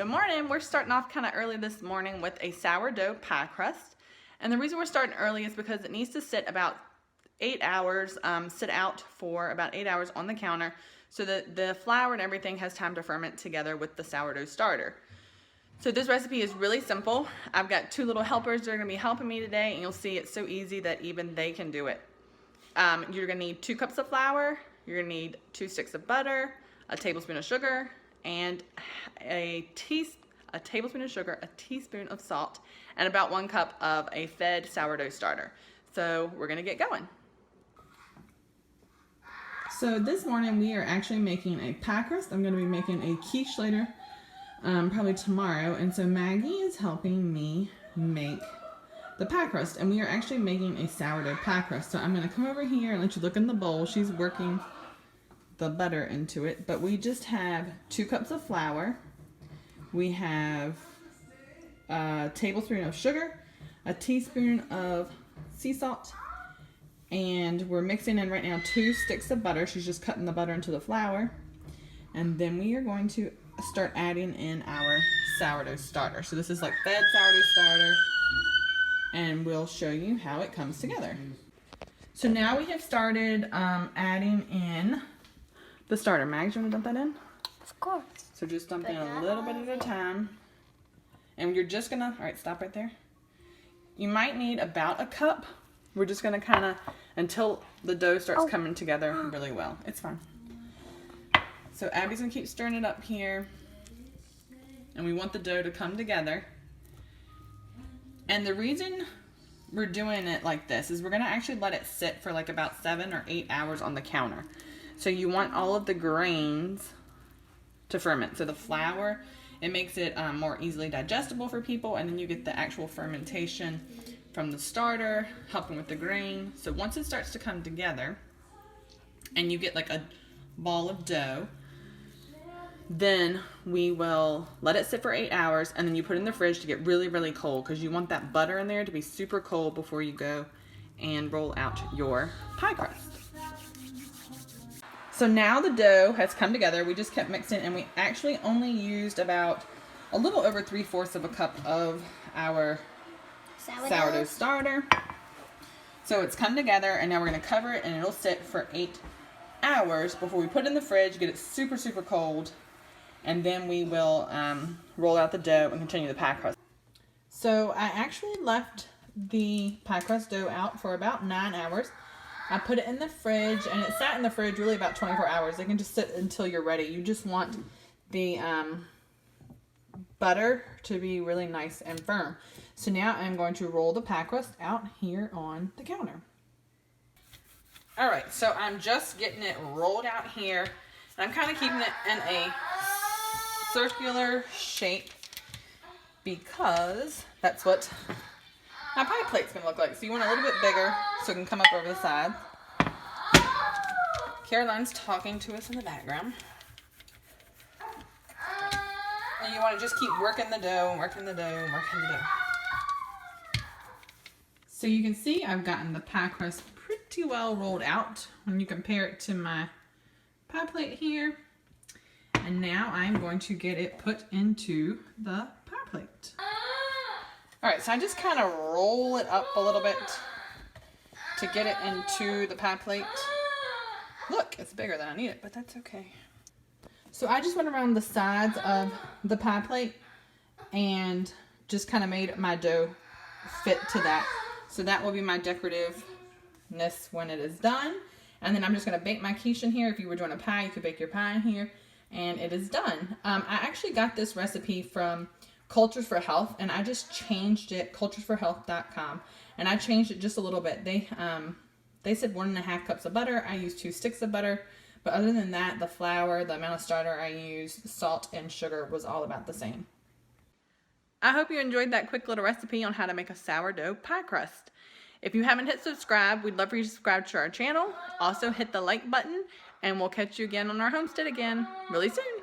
Good morning. We're starting off kind of early this morning with a sourdough pie crust. And the reason we're starting early is because it needs to sit about 8 hours, sit out for about 8 hours on the counter so that the flour and everything has time to ferment together with the sourdough starter. So this recipe is really simple. I've got two little helpers that are going to be helping me today, and you'll see it's so easy that even they can do it. You're going to need 2 cups of flour, you're going to need 2 sticks of butter, a tablespoon of sugar, and a tablespoon of sugar, a teaspoon of salt, and about 1 cup of a fed sourdough starter. So we're gonna get going. So this morning we are actually making a pie crust. I'm gonna be making a quiche later, probably tomorrow. And so Maggie is helping me make the pie crust, and we are actually making a sourdough pie crust. So I'm gonna come over here and let you look in the bowl. She's working the butter into it, but we just have 2 cups of flour. We have a tablespoon of sugar, a teaspoon of sea salt, and we're mixing in right now 2 sticks of butter. She's just cutting the butter into the flour. And then we are going to start adding in our sourdough starter. So this is like fed sourdough starter, and we'll show you how it comes together. So now we have started adding in the starter. Mags, you want to dump that in? Of course. So just dump in a little bit at a time. And you're just gonna, all right, stop right there. You might need about a cup. We're just gonna kind of, until the dough starts coming together really well. It's fine. So Abby's gonna keep stirring it up here. And we want the dough to come together. And the reason we're doing it like this is we're gonna actually let it sit for like about 7 or 8 hours on the counter. So you want all of the grains to ferment. So the flour, it makes it more easily digestible for people, and then you get the actual fermentation from the starter, helping with the grain. So once it starts to come together, and you get like a ball of dough, then we will let it sit for 8 hours, and then you put it in the fridge to get really, really cold, because you want that butter in there to be super cold before you go and roll out your pie crust. So now the dough has come together. We just kept mixing, and we actually only used about a little over 3/4 of a cup of our sourdough starter. So it's come together, and now we're going to cover it, and it'll sit for 8 hours before we put it in the fridge, get it super, super cold, and then we will roll out the dough and continue the pie crust. So I actually left the pie crust dough out for about 9 hours. I put it in the fridge, and it sat in the fridge really about 24 hours. It can just sit until you're ready. You just want the butter to be really nice and firm. So now I'm going to roll the pie crust out here on the counter. All right, so I'm just getting it rolled out here, and I'm kind of keeping it in a circular shape because that's what my pie plate's gonna look like. So you want a little bit bigger so it can come up over the side. Caroline's talking to us in the background. And you want to just keep working the dough, working the dough, working the dough. So you can see I've gotten the pie crust pretty well rolled out when you compare it to my pie plate here. And now I'm going to get it put into the pie plate. Alright, so I just kind of roll it up a little bit to get it into the pie plate. Look, it's bigger than I need it, but that's okay. So I just went around the sides of the pie plate and just kind of made my dough fit to that. So that will be my decorativeness when it is done. And then I'm just going to bake my quiche in here. If you were doing a pie, you could bake your pie in here. And it is done. I actually got this recipe from Cultures for Health, and I just changed it, culturesforhealth.com, and I changed it just a little bit. They said 1.5 cups of butter. I used 2 sticks of butter, but other than that, the flour, the amount of starter I used, salt, and sugar was all about the same. I hope you enjoyed that quick little recipe on how to make a sourdough pie crust. If you haven't hit subscribe, we'd love for you to subscribe to our channel. Also hit the like button, and we'll catch you again on our homestead again really soon.